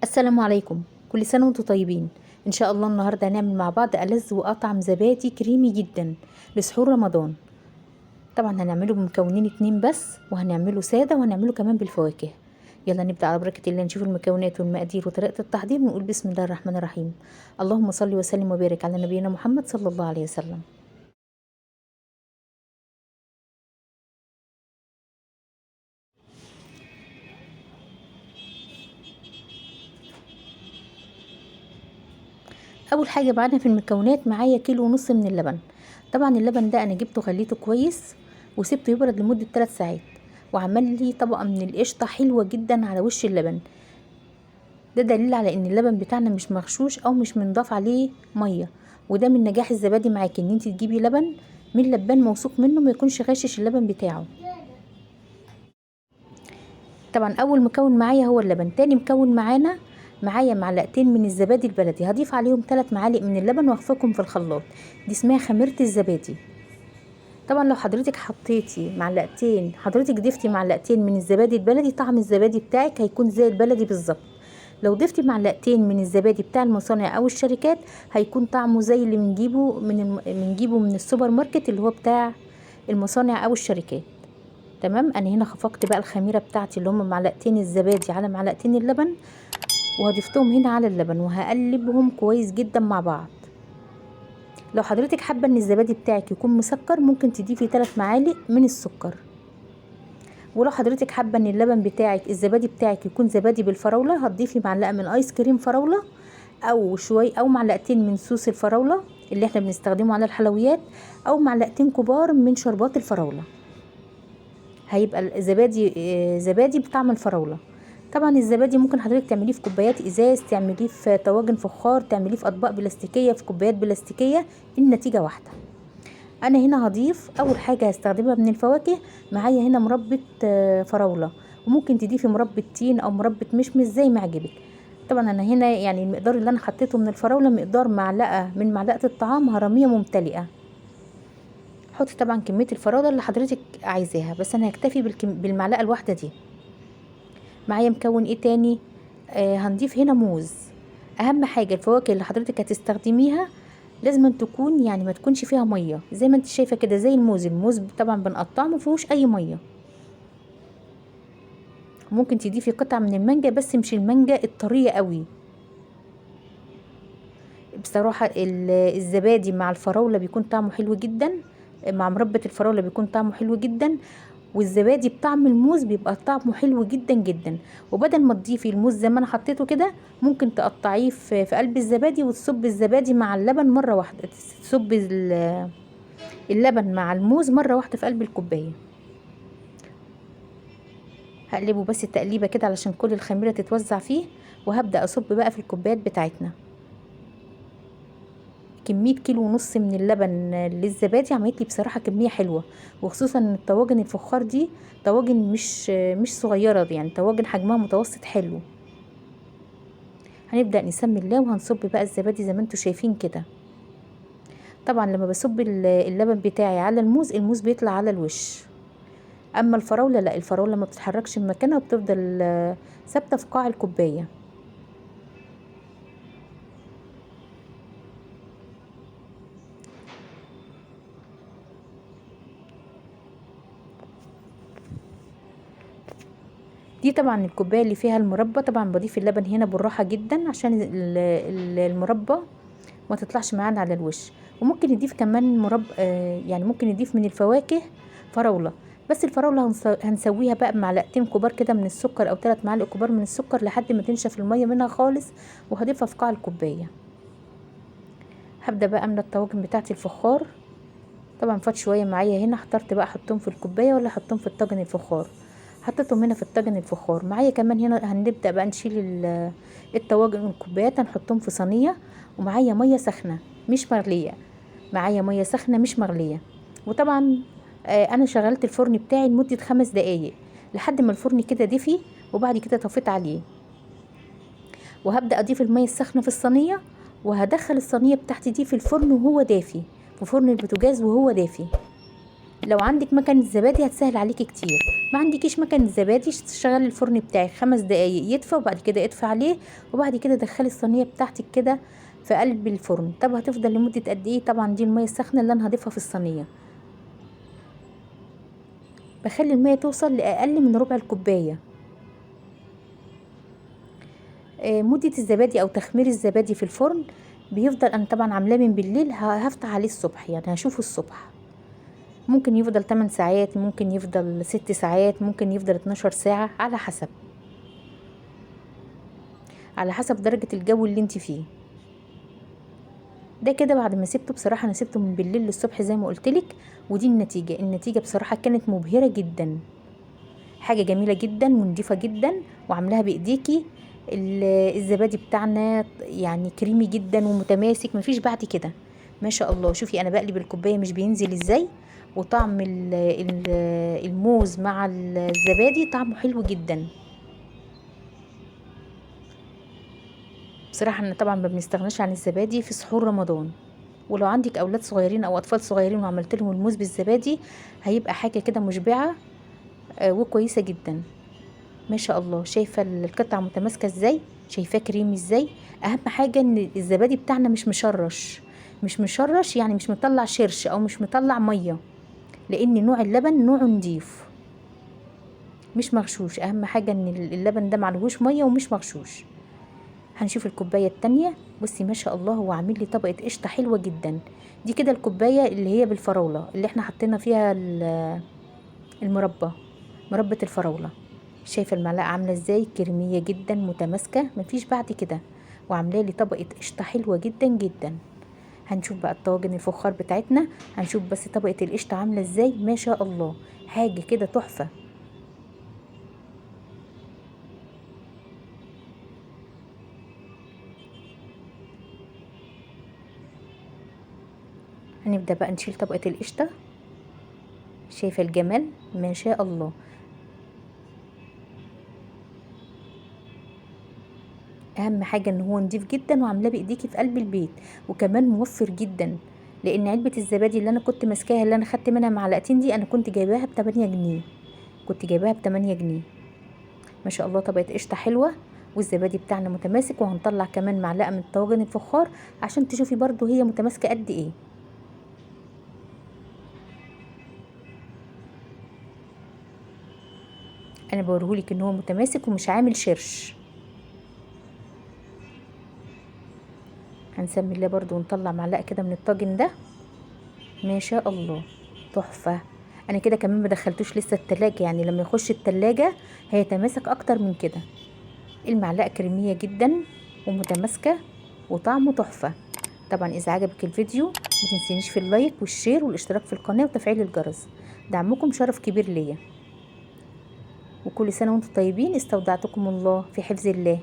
السلام عليكم. كل سنة وانتم طيبين. ان شاء الله النهاردة هنعمل مع بعض ألذ وأطعم زبادي كريمي جدا لسحور رمضان. طبعا هنعمله بمكونين اتنين بس، وهنعمله سادة وهنعمله كمان بالفواكه. يلا نبدأ على بركة الله، نشوف المكونات والمقادير وطريقة التحضير ونقول بسم الله الرحمن الرحيم. اللهم صل وسلم وبارك على نبينا محمد صلى الله عليه وسلم. اول حاجه معانا في المكونات، معايا كيلو ونص من اللبن. طبعا اللبن ده انا جبته خليته كويس وسبته يبرد لمده 3 ساعات، وعمل لي طبقه من القشطه حلوه جدا على وش اللبن. ده دليل على ان اللبن بتاعنا مش مغشوش او مش منضاف عليه ميه، وده من نجاح الزبادي معاكي ان انت تجيبي لبن من لبان موثوق منه ما يكونش غاشش اللبن بتاعه. طبعا اول مكون معايا هو اللبن. تاني مكون معايا معلقتين من الزبادي البلدي، هضيف عليهم 3 معالق من اللبن واخفقهم في الخلاط. دي اسمها خميرة الزبادي. طبعا لو حضرتك ضفتي معلقتين من الزبادي البلدي، طعم الزبادي بتاعك هيكون زي البلدي بالظبط. لو ضفتي معلقتين من الزبادي بتاع المصانع او الشركات، هيكون طعمه زي اللي بنجيبه من السوبر ماركت، اللي هو بتاع المصانع او الشركات. تمام. انا هنا خفقت بقى الخميره بتاعتي اللي هم معلقتين الزبادي على معلقتين اللبن، وهضيفتهم هنا على اللبن وهقلبهم كويس جدا مع بعض. لو حضرتك حابه ان الزبادي بتاعك يكون مسكر، ممكن تضيفي 3 معالق من السكر. ولو حضرتك حابه ان اللبن بتاعك الزبادي بتاعك يكون زبادي بالفراوله، هتضيفي معلقه من ايس كريم فراوله، او معلقتين من صوص الفراوله اللي احنا بنستخدمه على الحلويات، او معلقتين كبار من شربات الفراوله. هيبقى زبادي بطعم الفراوله. طبعا الزبادي ممكن حضرتك تعمليه في كوبايات ازاز، تعمليه في طواجن فخار، تعمليه في اطباق بلاستيكيه، في كوبايات بلاستيكيه، النتيجه واحده. انا هنا هضيف اول حاجه هستخدمها من الفواكه. معايا هنا مربى فراوله، وممكن تضيفي مربى تين او مربى مشمش زي ما عجبك. طبعا انا هنا يعني المقدار اللي انا حطيته من الفراوله مقدار معلقه من معلقه الطعام هرميه ممتلئه. حطي طبعا كميه الفراوله اللي حضرتك عايزاها، بس انا هكتفي بالمعلقه الواحده دي. معايا مكون ايه تاني؟ هنضيف هنا موز. اهم حاجه الفواكه اللي حضرتك هتستخدميها لازم أن تكون يعني ما تكونش فيها ميه، زي ما انت شايفه كده زي الموز طبعا بنقطعه ما فيهوش اي ميه. ممكن تضيفي قطعه من المانجا، بس مش المانجا الطريه قوي. بصراحه الزبادي مع الفراوله بيكون طعمه حلو جدا، مع مربى الفراوله بيكون طعمه حلو جدا، والزبادي بطعم الموز بيبقى طعمه حلو جدا جدا. وبدل ما تضيفي الموز زي ما انا حطيته كده، ممكن تقطعيه في قلب الزبادي، وتصب الزبادي مع اللبن مره واحده، تصب اللبن مع الموز مره واحده في قلب الكوبايه. هقلبه بس تقليبه كده علشان كل الخميره تتوزع فيه، وهبدا اصب بقى في الكوبايات بتاعتنا. كميه كيلو ونص من اللبن للزبادي عملت لي بصراحه كميه حلوه، وخصوصا ان الطواجن الفخار دي طواجن مش صغيره، يعني طواجن حجمها متوسط حلو. هنبدا نسمي الله وهنصب بقى الزبادي زي ما انتم شايفين كده. طبعا لما بصب اللبن بتاعي على الموز بيطلع على الوش. اما الفراوله لا، الفراوله ما بتتحركش من مكانها وبتفضل ثابته في قاع الكوبايه. دي طبعا الكوبايه اللي فيها المربى. طبعا بضيف اللبن هنا بالراحه جدا عشان المربى ما تطلعش معانا على الوش. وممكن نضيف كمان مربى، يعني ممكن نضيف من الفواكه فراوله، بس الفراوله هنسويها بقى بمعلقتين كبار كده من السكر او 3 معالق كبار من السكر لحد ما تنشف الميه منها خالص، وهضيفها في قاع الكوبايه. هبدا بقى املى الطواجن بتاعتي الفخار. طبعا فات شويه معايا هنا، احترت بقى احطهم في الكوبايه ولا احطهم في الطاجن الفخار. حطيتهم هنا في الطاجن الفخار. معايا كمان هنا هنبدا بقى نشيل الطواجن والكوبايات، هنحطهم في صينيه، ومعايا ميه سخنه مش مغليه. وطبعا انا شغلت الفرن بتاعي لمده 5 دقايق لحد ما الفرن كده دفي، وبعد كده طفيت عليه. وهبدا اضيف الميه السخنه في الصينيه، وهدخل الصينيه بتاعتي دي في الفرن وهو دافي، في فرن البوتاجاز وهو دافي. لو عندك مكنه زبادي هتسهل عليكي كتير. ما عندكيش مكنه زبادي، شغلي الفرن بتاعك 5 دقايق يدفى، وبعد كده اطفي عليه، وبعد كده دخلي الصينيه بتاعتك كده في قلب الفرن. طب هتفضل لمده قد ايه؟ طبعا دي الميه السخنه اللي انا هضيفها في الصينيه. بخلي الميه توصل لاقل من ربع الكوبايه. مدة الزبادي او تخمير الزبادي في الفرن بيفضل، انا طبعا عاملاه من بالليل، هفتح عليه الصبح، يعني هشوفه الصبح. ممكن يفضل 8 ساعات، ممكن يفضل 6 ساعات، ممكن يفضل 12 ساعة، على حسب درجة الجو اللي انت فيه. ده كده بعد ما سبته، بصراحة انا سبته من بالليل للصبح زي ما قلتلك. ودي النتيجة بصراحة كانت مبهرة جدا. حاجة جميلة جدا ونضيفة جدا، وعاملاها بايديكي. الزبادي بتاعنا يعني كريمي جدا ومتماسك، مفيش بعد كده. ما شاء الله. شوفي انا بقلب الكوبايه مش بينزل ازاي، وطعم الموز مع الزبادي طعمه حلو جدا. بصراحه احنا طبعا ما بنستغناش عن الزبادي في سحور رمضان. ولو عندك اولاد صغيرين او اطفال صغيرين وعملت لهم الموز بالزبادي، هيبقى حاجه كده مشبعه وكويسه جدا. ما شاء الله. شايفه القطعه متماسكه ازاي؟ شايفاه كريمي ازاي؟ اهم حاجه ان الزبادي بتاعنا مش مشرش، يعني مش مطلع شرش او مش مطلع ميه، لان نوع اللبن نوع نضيف مش مغشوش. اهم حاجه ان اللبن ده معلهوش ميه ومش مغشوش. هنشوف الكوبايه التانية. بصي ما شاء الله، هو عامل لي طبقه قشطه حلوه جدا. دي كده الكوبايه اللي هي بالفراوله، اللي احنا حطينا فيها المربى، مربى الفراوله. شايفه المعلقه عامله ازاي؟ كريميه جدا متماسكه، مفيش بعد كده. وعامله لي طبقه قشطه حلوه جدا جدا. هنشوف بقى الطواجن الفخار بتاعتنا. هنشوف بس طبقه القشطه عامله ازاي. ما شاء الله، حاجه كده تحفه. هنبدا بقى نشيل طبقه القشطه. شايفه الجمال؟ ما شاء الله. اهم حاجه ان هو نضيف جدا، وعاملاه بايديكي في قلب البيت، وكمان موفر جدا. لان علبه الزبادي اللي انا كنت ماسكاها، اللي انا خدت منها معلقتين دي، انا كنت جايباها ب8 جنيه. كنت جايباها ب8 جنيه. ما شاء الله، طبقه قشطه حلوه، والزبادي بتاعنا متماسك. وهنطلع كمان معلقه من الطواجن الفخار عشان تشوفي برضو هي متماسكه قد ايه. انا بوريهولك ان هو متماسك ومش عامل شرش. هنسمي الله برضو ونطلع معلقه كده من الطاجن ده. ما شاء الله، تحفه. انا كده كمان ما دخلتوش لسه التلاجة، يعني لما يخش التلاجة هيتماسك اكتر من كده. المعلقه كريميه جدا ومتماسكه، وطعمه تحفه. طبعا اذا عجبك الفيديو ما تنسينيش في اللايك والشير والاشتراك في القناه وتفعيل الجرس. دعمكم شرف كبير ليا. وكل سنه وانتم طيبين. استودعتكم الله في حفظ الله.